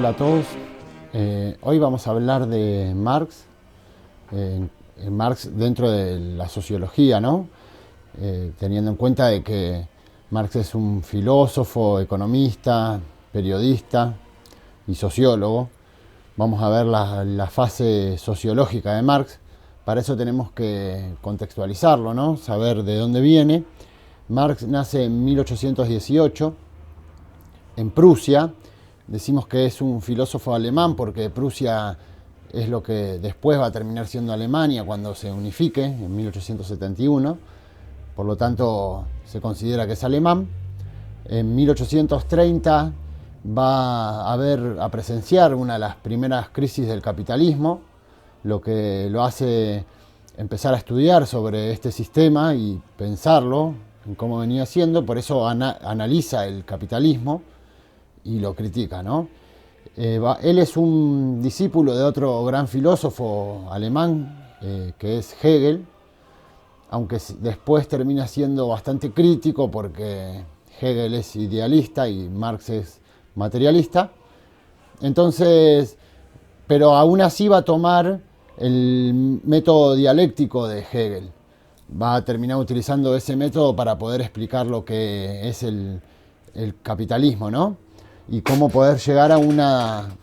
Hola a todos. Hoy vamos a hablar de Marx, Marx dentro de la sociología, ¿no? Teniendo en cuenta de que Marx es un filósofo, economista, periodista y sociólogo. Vamos a ver la fase sociológica de Marx. Para eso tenemos que contextualizarlo, ¿no? Saber de dónde viene. Marx nace en 1818 en Prusia. Decimos que es un filósofo alemán porque Prusia es lo que después va a terminar siendo Alemania cuando se unifique en 1871. Por lo tanto, se considera que es alemán. En 1830 va a presenciar una de las primeras crisis del capitalismo, lo que lo hace empezar a estudiar sobre este sistema y pensarlo en cómo venía siendo. Por eso analiza el capitalismo y lo critica, ¿no? Él es un discípulo de otro gran filósofo alemán, que es Hegel, aunque después termina siendo bastante crítico porque Hegel es idealista y Marx es materialista. Entonces, pero aún así va a tomar el método dialéctico de Hegel. Va a terminar utilizando ese método para poder explicar lo que es el capitalismo, ¿no? Y cómo poder llegar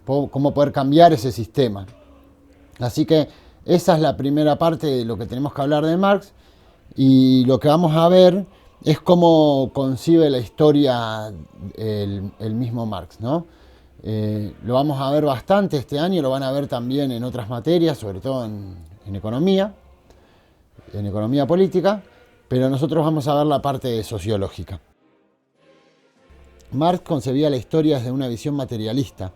cómo poder cambiar ese sistema. Así que esa es la primera parte de lo que tenemos que hablar de Marx, y lo que vamos a ver es cómo concibe la historia el mismo Marx, ¿no? Lo vamos a ver bastante este año, lo van a ver también en otras materias, sobre todo en economía política, pero nosotros vamos a ver la parte sociológica. Marx concebía la historia desde una visión materialista,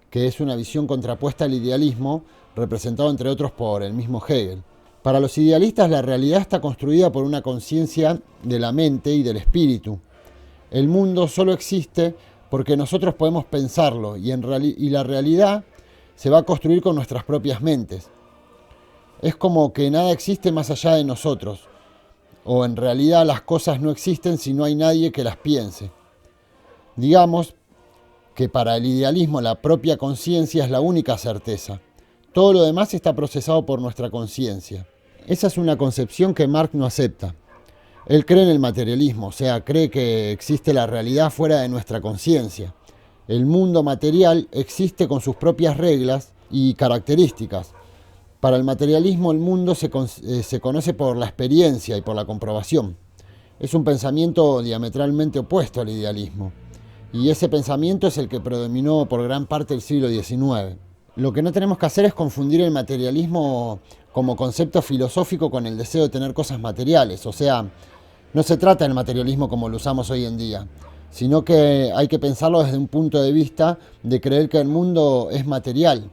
que es una visión contrapuesta al idealismo, representado entre otros por el mismo Hegel. Para los idealistas, la realidad está construida por una conciencia de la mente y del espíritu. El mundo solo existe porque nosotros podemos pensarlo, y la realidad se va a construir con nuestras propias mentes. Es como que nada existe más allá de nosotros, o en realidad las cosas no existen si no hay nadie que las piense. Digamos que para el idealismo la propia conciencia es la única certeza. Todo lo demás está procesado por nuestra conciencia. Esa es una concepción que Marx no acepta. Él cree en el materialismo, o sea, cree que existe la realidad fuera de nuestra conciencia. El mundo material existe con sus propias reglas y características. Para el materialismo el mundo se conoce por la experiencia y por la comprobación. Es un pensamiento diametralmente opuesto al idealismo. Y ese pensamiento es el que predominó por gran parte del siglo XIX. Lo que no tenemos que hacer es confundir el materialismo como concepto filosófico con el deseo de tener cosas materiales. O sea, no se trata del materialismo como lo usamos hoy en día, sino que hay que pensarlo desde un punto de vista de creer que el mundo es material,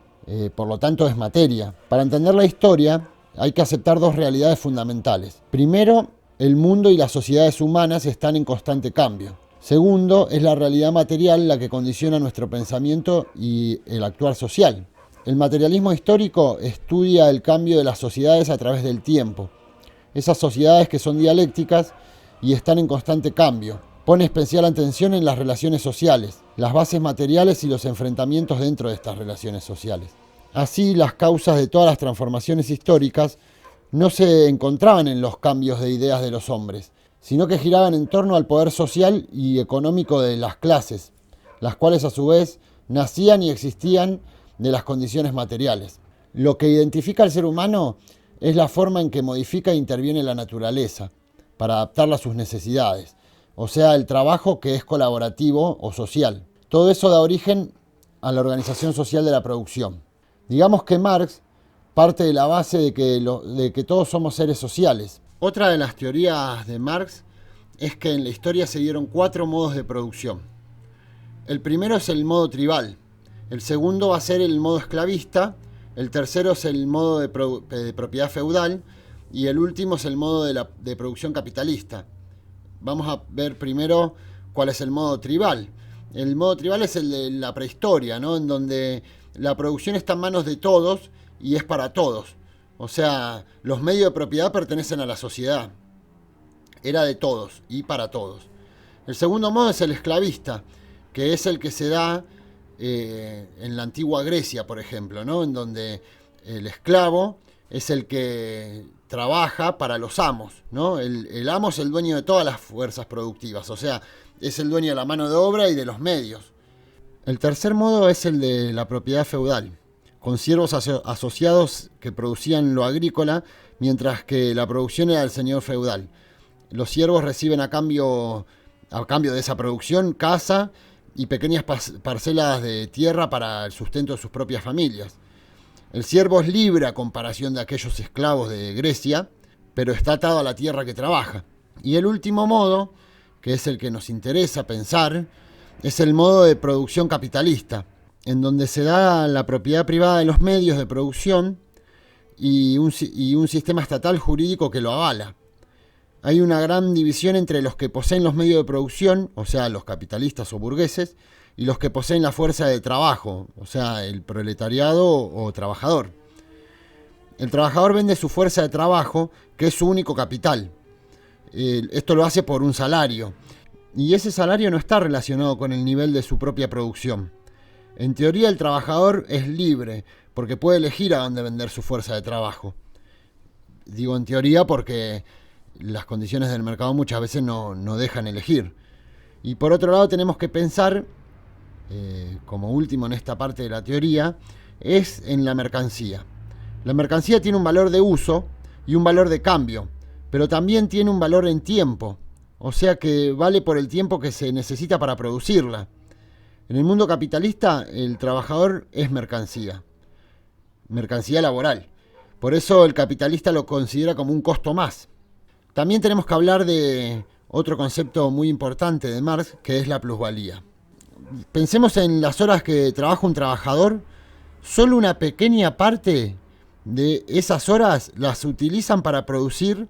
por lo tanto es materia. Para entender la historia hay que aceptar dos realidades fundamentales. Primero, el mundo y las sociedades humanas están en constante cambio. Segundo, es la realidad material la que condiciona nuestro pensamiento y el actuar social. El materialismo histórico estudia el cambio de las sociedades a través del tiempo. Esas sociedades que son dialécticas y están en constante cambio. Pone especial atención en las relaciones sociales, las bases materiales y los enfrentamientos dentro de estas relaciones sociales. Así, las causas de todas las transformaciones históricas no se encontraban en los cambios de ideas de los hombres, sino que giraban en torno al poder social y económico de las clases, las cuales a su vez nacían y existían de las condiciones materiales. Lo que identifica al ser humano es la forma en que modifica e interviene la naturaleza para adaptarla a sus necesidades, o sea, el trabajo que es colaborativo o social. Todo eso da origen a la organización social de la producción. Digamos que Marx parte de la base de que todos somos seres sociales. Otra de las teorías de Marx es que en la historia se dieron 4 modos de producción. El primero es el modo tribal, el segundo va a ser el modo esclavista, el tercero es el modo de propiedad feudal y el último es el modo de producción capitalista. Vamos a ver primero cuál es el modo tribal. El modo tribal es el de la prehistoria, ¿no? En donde la producción está en manos de todos y es para todos. O sea, los medios de propiedad pertenecen a la sociedad. Era de todos y para todos. El segundo modo es el esclavista, que es el que se da en la antigua Grecia, por ejemplo, ¿no? En donde el esclavo es el que trabaja para los amos, ¿no? El amo es el dueño de todas las fuerzas productivas, o sea, es el dueño de la mano de obra y de los medios. El tercer modo es el de la propiedad feudal, con siervos asociados que producían lo agrícola, mientras que la producción era del señor feudal. Los siervos reciben a cambio de esa producción casa y pequeñas parcelas de tierra para el sustento de sus propias familias. El siervo es libre a comparación de aquellos esclavos de Grecia, pero está atado a la tierra que trabaja. Y el último modo, que es el que nos interesa pensar, es el modo de producción capitalista, en donde se da la propiedad privada de los medios de producción y un sistema estatal jurídico que lo avala. Hay una gran división entre los que poseen los medios de producción, o sea, los capitalistas o burgueses, y los que poseen la fuerza de trabajo, o sea, el proletariado o trabajador. El trabajador vende su fuerza de trabajo, que es su único capital. Esto lo hace por un salario, y ese salario no está relacionado con el nivel de su propia producción. En teoría, el trabajador es libre, porque puede elegir a dónde vender su fuerza de trabajo. Digo en teoría porque las condiciones del mercado muchas veces no dejan elegir. Y por otro lado tenemos que pensar, como último en esta parte de la teoría, es en la mercancía. La mercancía tiene un valor de uso y un valor de cambio, pero también tiene un valor en tiempo, o sea que vale por el tiempo que se necesita para producirla. En el mundo capitalista, el trabajador es mercancía laboral. Por eso el capitalista lo considera como un costo más. También tenemos que hablar de otro concepto muy importante de Marx, que es la plusvalía. Pensemos en las horas que trabaja un trabajador. Solo una pequeña parte de esas horas las utilizan para producir,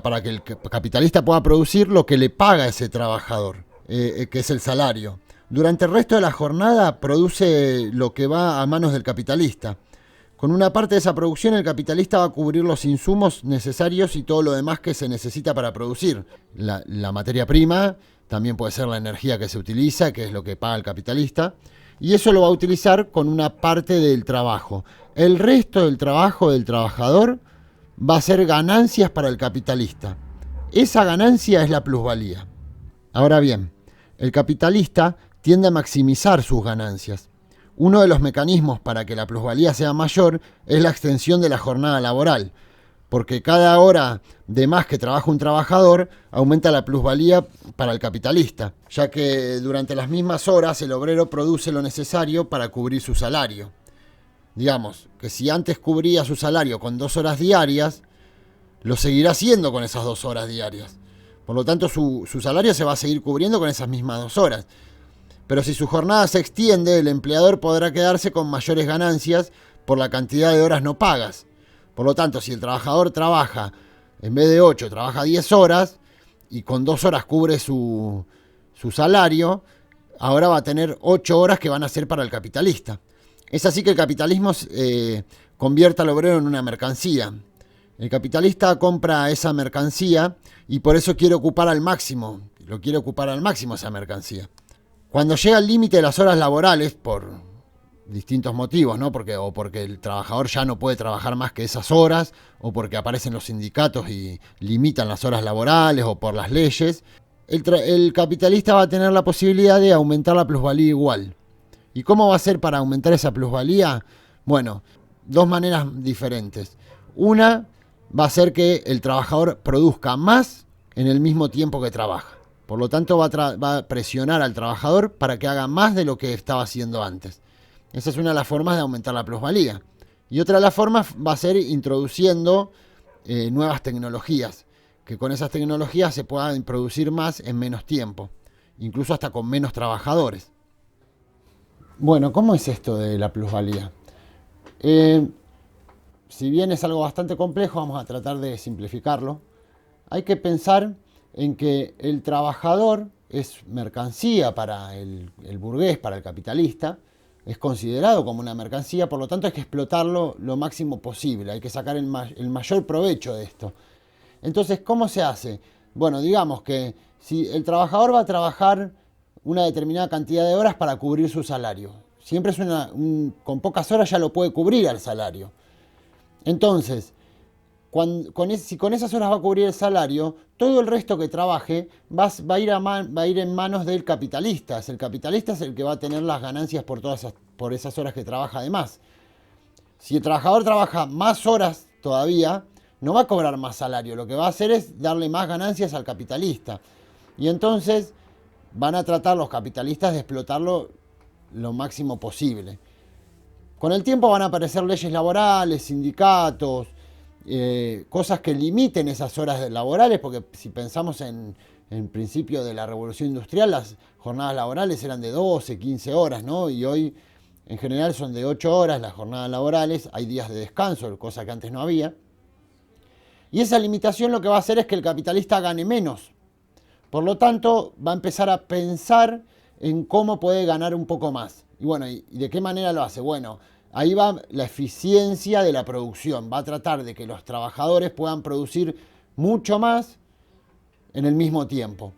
para que el capitalista pueda producir lo que le paga a ese trabajador, que es el salario. Durante el resto de la jornada produce lo que va a manos del capitalista. Con una parte de esa producción el capitalista va a cubrir los insumos necesarios y todo lo demás que se necesita para producir. La materia prima, también puede ser la energía que se utiliza, que es lo que paga el capitalista, y eso lo va a utilizar con una parte del trabajo. El resto del trabajo del trabajador va a ser ganancias para el capitalista. Esa ganancia es la plusvalía. Ahora bien, el capitalista tiende a maximizar sus ganancias. Uno de los mecanismos para que la plusvalía sea mayor es la extensión de la jornada laboral, porque cada hora de más que trabaja un trabajador aumenta la plusvalía para el capitalista, ya que durante las mismas horas el obrero produce lo necesario para cubrir su salario. Digamos que si antes cubría su salario con 2 horas diarias, lo seguirá haciendo con esas 2 horas diarias. Por lo tanto, su salario se va a seguir cubriendo con esas mismas 2 horas. Pero si su jornada se extiende, el empleador podrá quedarse con mayores ganancias por la cantidad de horas no pagas. Por lo tanto, si el trabajador trabaja, en vez de 8, trabaja 10 horas y con 2 horas cubre su salario, ahora va a tener 8 horas que van a ser para el capitalista. Es así que el capitalismo convierte al obrero en una mercancía. El capitalista compra esa mercancía y por eso quiere ocupar al máximo esa mercancía. Cuando llega al límite de las horas laborales, por distintos motivos, ¿no? Porque el trabajador ya no puede trabajar más que esas horas, o porque aparecen los sindicatos y limitan las horas laborales, o por las leyes, el capitalista va a tener la posibilidad de aumentar la plusvalía igual. ¿Y cómo va a ser para aumentar esa plusvalía? Bueno, 2 maneras diferentes. Una va a ser que el trabajador produzca más en el mismo tiempo que trabaja. Por lo tanto, va a presionar al trabajador para que haga más de lo que estaba haciendo antes. Esa es una de las formas de aumentar la plusvalía. Y otra de las formas va a ser introduciendo nuevas tecnologías, que con esas tecnologías se puedan producir más en menos tiempo, incluso hasta con menos trabajadores. Bueno, ¿cómo es esto de la plusvalía? Si bien es algo bastante complejo, vamos a tratar de simplificarlo. Hay que pensar en que el trabajador es mercancía para el burgués, para el capitalista, es considerado como una mercancía, por lo tanto hay que explotarlo lo máximo posible, hay que sacar el mayor provecho de esto. Entonces, ¿cómo se hace? Bueno, digamos que si el trabajador va a trabajar una determinada cantidad de horas para cubrir su salario, Siempre es con pocas horas ya lo puede cubrir al salario. Entonces, si con esas horas va a cubrir el salario, todo el resto que trabaje va a ir en manos del capitalista. El capitalista es el que va a tener las ganancias por esas horas que trabaja de más. Si el trabajador trabaja más horas todavía, no va a cobrar más salario. Lo que va a hacer es darle más ganancias al capitalista. Y entonces van a tratar los capitalistas de explotarlo lo máximo posible. Con el tiempo van a aparecer leyes laborales, sindicatos, cosas que limiten esas horas laborales, porque si pensamos en principio de la revolución industrial, las jornadas laborales eran de 12, 15 horas, ¿no? Y hoy en general son de 8 horas las jornadas laborales, hay días de descanso, cosa que antes no había. Y esa limitación lo que va a hacer es que el capitalista gane menos. Por lo tanto, va a empezar a pensar en cómo puede ganar un poco más. Y bueno, ¿y de qué manera lo hace? Bueno, ahí va la eficiencia de la producción. Va a tratar de que los trabajadores puedan producir mucho más en el mismo tiempo.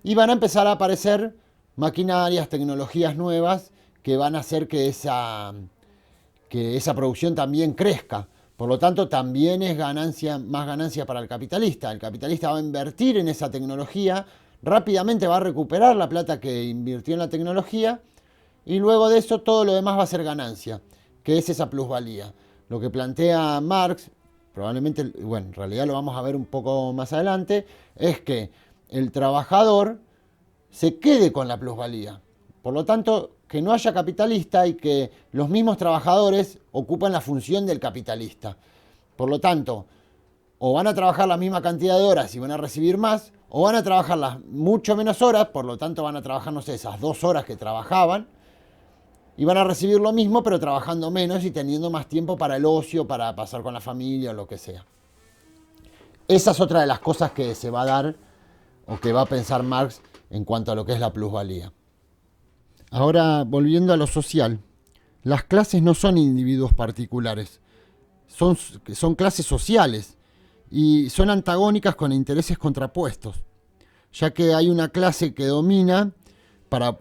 Y van a empezar a aparecer maquinarias, tecnologías nuevas que van a hacer que esa producción también crezca. Por lo tanto, también es más ganancia para el capitalista. El capitalista va a invertir en esa tecnología, rápidamente va a recuperar la plata que invirtió en la tecnología y luego de eso todo lo demás va a ser ganancia, que es esa plusvalía. Lo que plantea Marx, probablemente, bueno, en realidad lo vamos a ver un poco más adelante, es que el trabajador se quede con la plusvalía. Por lo tanto, que no haya capitalista y que los mismos trabajadores ocupen la función del capitalista. Por lo tanto, o van a trabajar la misma cantidad de horas y van a recibir más, o van a trabajar las mucho menos horas, por lo tanto van a trabajar, no sé, esas 2 horas que trabajaban, y van a recibir lo mismo, pero trabajando menos y teniendo más tiempo para el ocio, para pasar con la familia o lo que sea. Esa es otra de las cosas que se va a dar o que va a pensar Marx en cuanto a lo que es la plusvalía. Ahora, volviendo a lo social, las clases no son individuos particulares, son clases sociales y son antagónicas con intereses contrapuestos, ya que hay una clase que domina para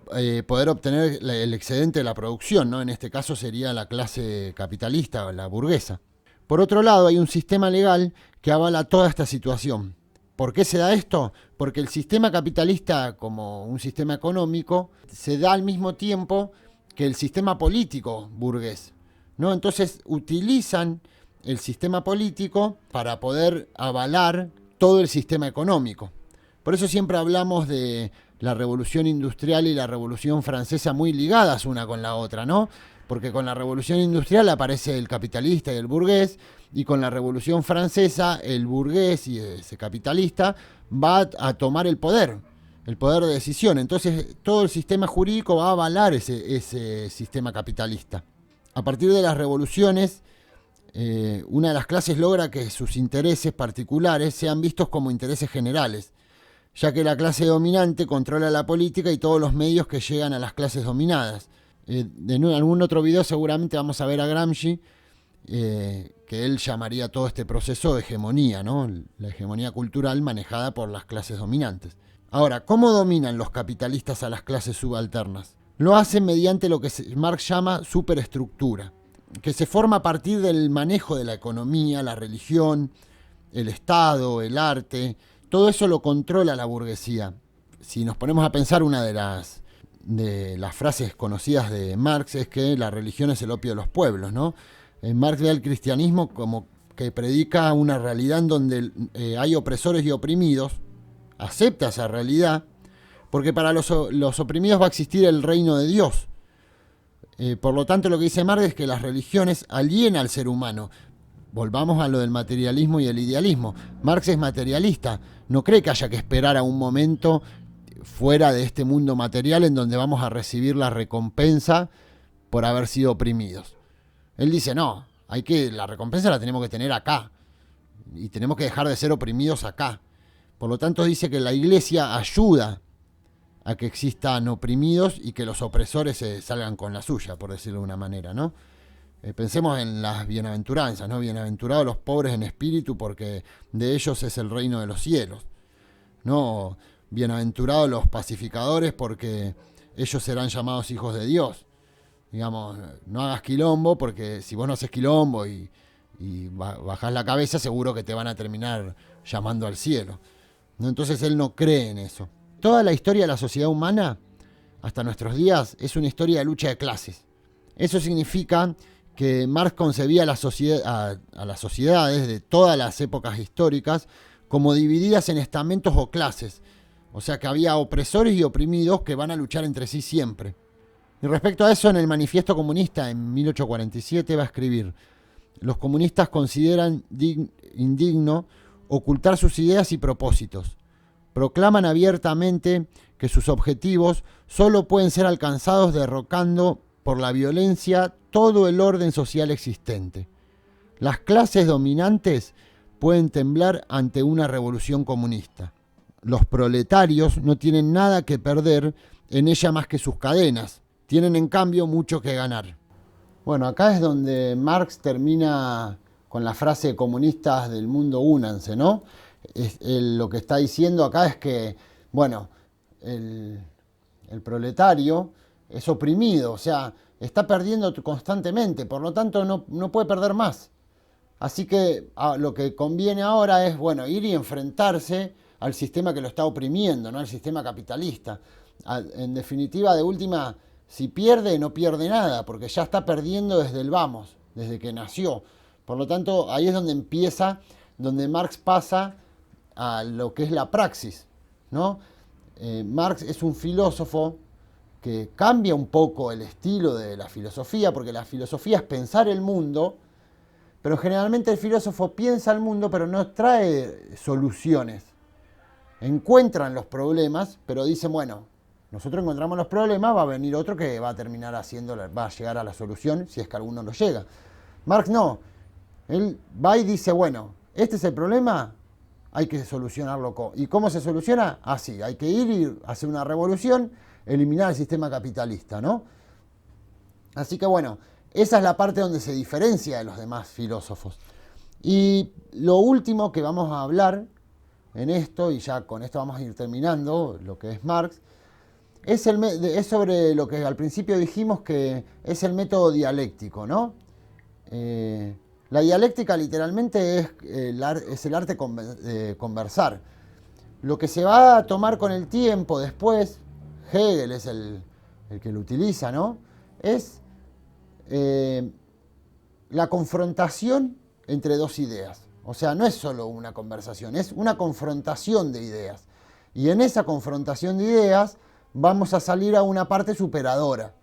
poder obtener el excedente de la producción, ¿no? En este caso sería la clase capitalista o la burguesa. Por otro lado, hay un sistema legal que avala toda esta situación. ¿Por qué se da esto? Porque el sistema capitalista, como un sistema económico, se da al mismo tiempo que el sistema político burgués, ¿no? Entonces utilizan el sistema político para poder avalar todo el sistema económico. Por eso siempre hablamos de la revolución industrial y la revolución francesa muy ligadas una con la otra, ¿no? Porque con la revolución industrial aparece el capitalista y el burgués, y con la revolución francesa el burgués y ese capitalista va a tomar el poder de decisión. Entonces todo el sistema jurídico va a avalar ese sistema capitalista. A partir de las revoluciones, una de las clases logra que sus intereses particulares sean vistos como intereses generales, ya que la clase dominante controla la política y todos los medios que llegan a las clases dominadas. En algún otro video seguramente vamos a ver a Gramsci, que él llamaría todo este proceso de hegemonía, ¿no? La hegemonía cultural manejada por las clases dominantes. Ahora, ¿cómo dominan los capitalistas a las clases subalternas? Lo hacen mediante lo que Marx llama superestructura, que se forma a partir del manejo de la economía, la religión, el Estado, el arte. Todo eso lo controla la burguesía. Si nos ponemos a pensar, una de las frases conocidas de Marx es que la religión es el opio de los pueblos, ¿no? Marx ve al cristianismo como que predica una realidad en donde hay opresores y oprimidos, acepta esa realidad, porque para los oprimidos va a existir el reino de Dios. Por lo tanto, lo que dice Marx es que las religiones alienan al ser humano. Volvamos a lo del materialismo y el idealismo. Marx es materialista, no cree que haya que esperar a un momento fuera de este mundo material en donde vamos a recibir la recompensa por haber sido oprimidos. Él dice, no, la recompensa la tenemos que tener acá y tenemos que dejar de ser oprimidos acá. Por lo tanto, dice que la Iglesia ayuda a que existan oprimidos y que los opresores salgan con la suya, por decirlo de una manera, ¿no? Pensemos en las bienaventuranzas, ¿no? Bienaventurados los pobres en espíritu, porque de ellos es el reino de los cielos, ¿no? Bienaventurados los pacificadores, porque ellos serán llamados hijos de Dios. digamos, no hagas quilombo, porque si vos no haces quilombo y bajás la cabeza, seguro que te van a terminar llamando al cielo. ¿No? Entonces él no cree en eso. Toda la historia de la sociedad humana, hasta nuestros días, es una historia de lucha de clases. Eso significa que Marx concebía a las sociedades de todas las épocas históricas como divididas en estamentos o clases. O sea que había opresores y oprimidos que van a luchar entre sí siempre. Y respecto a eso, en el Manifiesto Comunista, en 1847, va a escribir: los comunistas consideran indigno ocultar sus ideas y propósitos. Proclaman abiertamente que sus objetivos solo pueden ser alcanzados derrocando por la violencia todo el orden social existente. Las clases dominantes pueden temblar ante una revolución comunista. Los proletarios no tienen nada que perder en ella más que sus cadenas. Tienen en cambio mucho que ganar. Bueno, acá es donde Marx termina con la frase comunistas del mundo únanse, ¿no? Lo que está diciendo acá es que, bueno, el proletario es oprimido, o sea, está perdiendo constantemente, por lo tanto no puede perder más. Así que lo que conviene ahora es, bueno, ir y enfrentarse al sistema que lo está oprimiendo, ¿no? Al sistema capitalista. En definitiva, de última, si pierde, no pierde nada, porque ya está perdiendo desde el vamos, desde que nació. Por lo tanto, ahí es donde empieza, donde Marx pasa a lo que es la praxis, ¿no? Marx es un filósofo que cambia un poco el estilo de la filosofía, porque la filosofía es pensar el mundo, pero generalmente el filósofo piensa el mundo, pero no trae soluciones. Encuentran los problemas, pero dicen, bueno, nosotros encontramos los problemas, va a venir otro que va a terminar va a llegar a la solución, si es que alguno lo llega. Marx no, él va y dice, bueno, este es el problema, hay que solucionarlo. ¿Y cómo se soluciona? Así, hay que ir y hacer una revolución, eliminar el sistema capitalista, ¿no? Así que bueno, esa es la parte donde se diferencia de los demás filósofos. Y lo último que vamos a hablar en esto, y ya con esto vamos a ir terminando lo que es Marx, es sobre lo que al principio dijimos que es el método dialéctico, ¿no? La dialéctica literalmente es el arte de conversar. Lo que se va a tomar con el tiempo después, Hegel es el que lo utiliza, ¿no? Es la confrontación entre dos ideas. O sea, no es solo una conversación, es una confrontación de ideas. Y en esa confrontación de ideas vamos a salir a una parte superadora.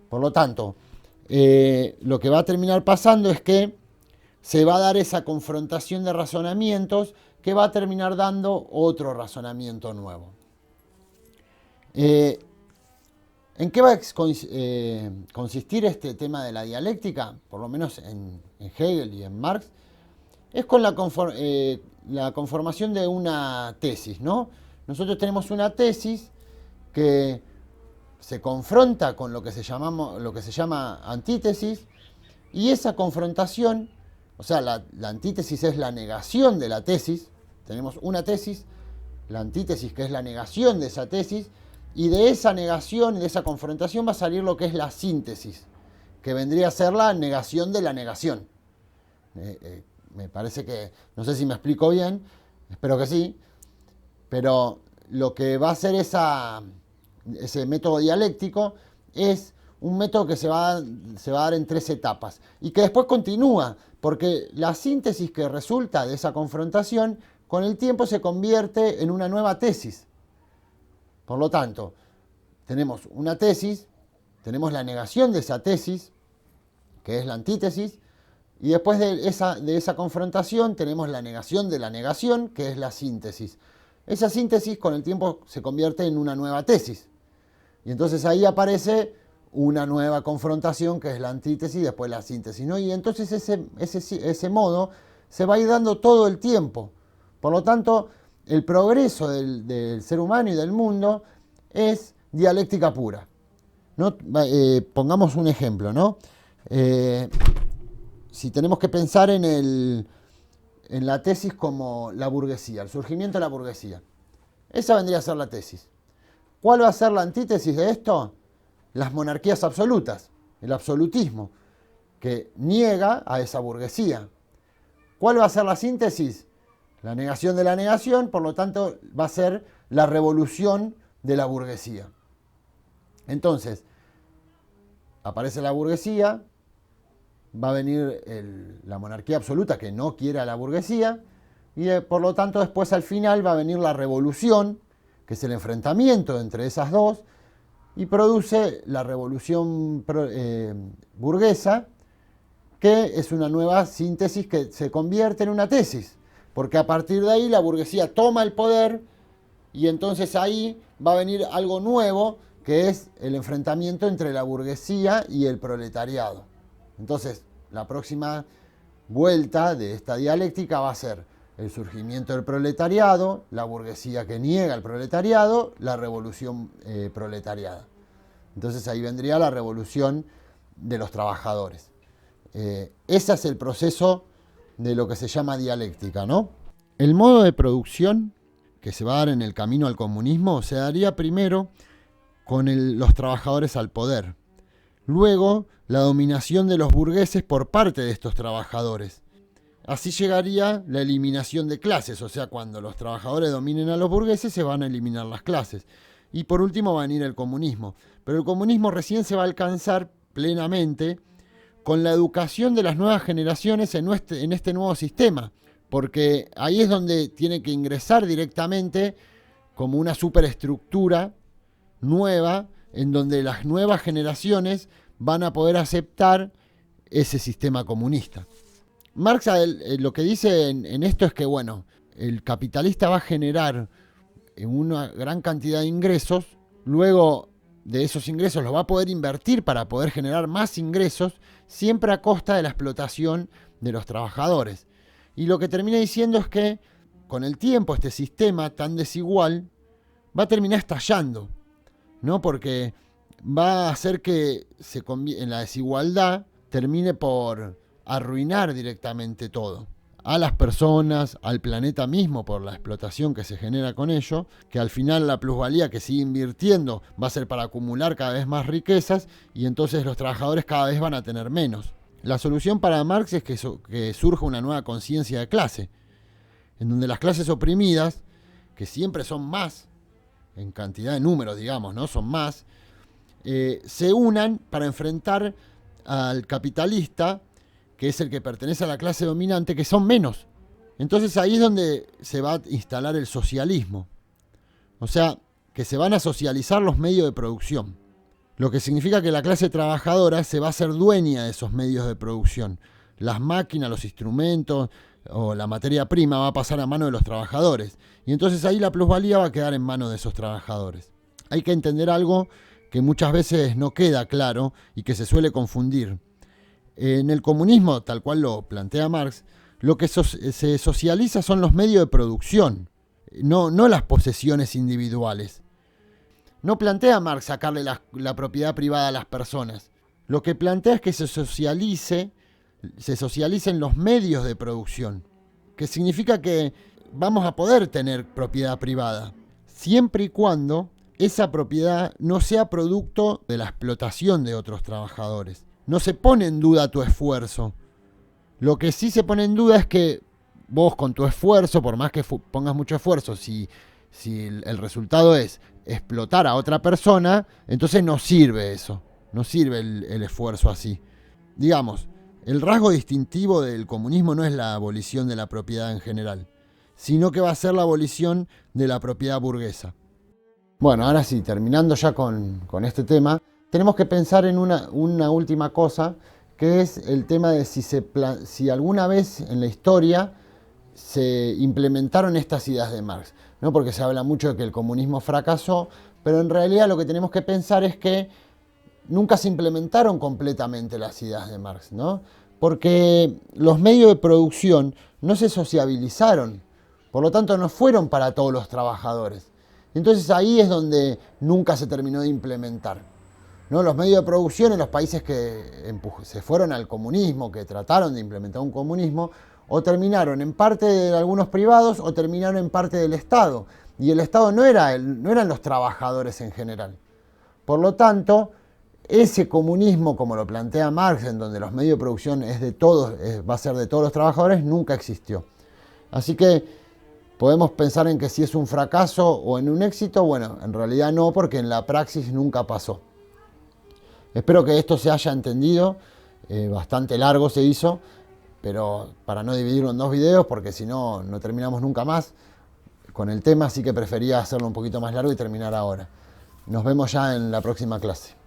Por lo tanto, lo que va a terminar pasando es que se va a dar esa confrontación de razonamientos que va a terminar dando otro razonamiento nuevo. ¿En qué va a consistir este tema de la dialéctica? Por lo menos en Hegel y en Marx. Es con la conformación de una tesis, ¿no? Nosotros tenemos una tesis que se confronta con lo que se llama antítesis, y esa confrontación, o sea, la antítesis es la negación de la tesis. Tenemos una tesis, la antítesis que es la negación de esa tesis, y de esa negación y de esa confrontación va a salir lo que es la síntesis, que vendría a ser la negación de la negación. Me parece que, no sé si me explico bien, espero que sí, pero lo que va a hacer ese método dialéctico es un método que se va a dar en 3 etapas y que después continúa, porque la síntesis que resulta de esa confrontación con el tiempo se convierte en una nueva tesis. Por lo tanto, tenemos una tesis, tenemos la negación de esa tesis, que es la antítesis, y después de esa confrontación tenemos la negación de la negación, que es la síntesis. Esa síntesis con el tiempo se convierte en una nueva tesis. Y entonces ahí aparece una nueva confrontación, que es la antítesis, y después la síntesis, ¿no? Y entonces ese modo se va a ir dando todo el tiempo. Por lo tanto, el progreso del ser humano y del mundo es dialéctica pura, ¿no? Pongamos un ejemplo, ¿no? Si tenemos que pensar en la tesis como la burguesía, el surgimiento de la burguesía. Esa vendría a ser la tesis. ¿Cuál va a ser la antítesis de esto? Las monarquías absolutas. el absolutismo, que niega a esa burguesía. ¿Cuál va a ser la síntesis? La negación de la negación, por lo tanto, va a ser la revolución de la burguesía. Entonces, aparece la burguesía, va a venir la monarquía absoluta que no quiere a la burguesía, y por lo tanto después al final va a venir la revolución, que es el enfrentamiento entre esas dos, y produce la revolución burguesa, que es una nueva síntesis que se convierte en una tesis, porque a partir de ahí la burguesía toma el poder y entonces ahí va a venir algo nuevo, que es el enfrentamiento entre la burguesía y el proletariado. Entonces, la próxima vuelta de esta dialéctica va a ser el surgimiento del proletariado, la burguesía que niega al proletariado, la revolución proletariada. Entonces ahí vendría la revolución de los trabajadores. Ese es el proceso de lo que se llama dialéctica, ¿no? El modo de producción que se va a dar en el camino al comunismo se daría primero con los trabajadores al poder. Luego, la dominación de los burgueses por parte de estos trabajadores. Así llegaría la eliminación de clases, o sea, cuando los trabajadores dominen a los burgueses se van a eliminar las clases. Y por último va a venir el comunismo. Pero el comunismo recién se va a alcanzar plenamente con la educación de las nuevas generaciones en este nuevo sistema, porque ahí es donde tiene que ingresar directamente como una superestructura nueva, en donde las nuevas generaciones van a poder aceptar ese sistema comunista. Marx lo que dice en esto es que, bueno, el capitalista va a generar una gran cantidad de ingresos, luego de esos ingresos los va a poder invertir para poder generar más ingresos, siempre a costa de la explotación de los trabajadores. Y lo que termina diciendo es que con el tiempo este sistema tan desigual va a terminar estallando, ¿no? Porque va a hacer que en la desigualdad termine por arruinar directamente todo. A las personas, al planeta mismo por la explotación que se genera con ello, que al final la plusvalía que sigue invirtiendo va a ser para acumular cada vez más riquezas y entonces los trabajadores cada vez van a tener menos. La solución para Marx es que surja una nueva conciencia de clase, en donde las clases oprimidas, que siempre son más, en cantidad de números, digamos, ¿no? Son más, se unan para enfrentar al capitalista, que es el que pertenece a la clase dominante, que son menos. Entonces ahí es donde se va a instalar el socialismo. O sea, que se van a socializar los medios de producción. Lo que significa que la clase trabajadora se va a hacer dueña de esos medios de producción. Las máquinas, los instrumentos o la materia prima va a pasar a mano de los trabajadores. Y entonces ahí la plusvalía va a quedar en manos de esos trabajadores. Hay que entender algo que muchas veces no queda claro y que se suele confundir. En el comunismo, tal cual lo plantea Marx, lo que se socializa son los medios de producción, no las posesiones individuales. No plantea Marx sacarle la propiedad privada a las personas. Lo que plantea es que se socialicen los medios de producción, que significa que vamos a poder tener propiedad privada, siempre y cuando esa propiedad no sea producto de la explotación de otros trabajadores. No se pone en duda tu esfuerzo. Lo que sí se pone en duda es que vos con tu esfuerzo, por más que pongas mucho esfuerzo, si el resultado es explotar a otra persona, entonces no sirve eso. No sirve el esfuerzo así. Digamos, el rasgo distintivo del comunismo no es la abolición de la propiedad en general, sino que va a ser la abolición de la propiedad burguesa. Bueno, ahora sí, terminando ya con este tema, tenemos que pensar en una última cosa, que es el tema de si alguna vez en la historia se implementaron estas ideas de Marx, ¿no? Porque se habla mucho de que el comunismo fracasó, pero en realidad lo que tenemos que pensar es que nunca se implementaron completamente las ideas de Marx, ¿no? Porque los medios de producción no se sociabilizaron, por lo tanto no fueron para todos los trabajadores. Entonces ahí es donde nunca se terminó de implementar, ¿no? Los medios de producción en los países que se fueron al comunismo, que trataron de implementar un comunismo, o terminaron en parte de algunos privados o terminaron en parte del Estado. Y el Estado no eran los trabajadores en general. Por lo tanto, ese comunismo, como lo plantea Marx, en donde los medios de producción es de todos, va a ser de todos los trabajadores, nunca existió. Así que podemos pensar en que si es un fracaso o en un éxito. Bueno, en realidad no, porque en la praxis nunca pasó. Espero que esto se haya entendido. Bastante largo se hizo, pero para no dividirlo en dos videos, porque si no, no terminamos nunca más con el tema, así que prefería hacerlo un poquito más largo y terminar ahora. Nos vemos ya en la próxima clase.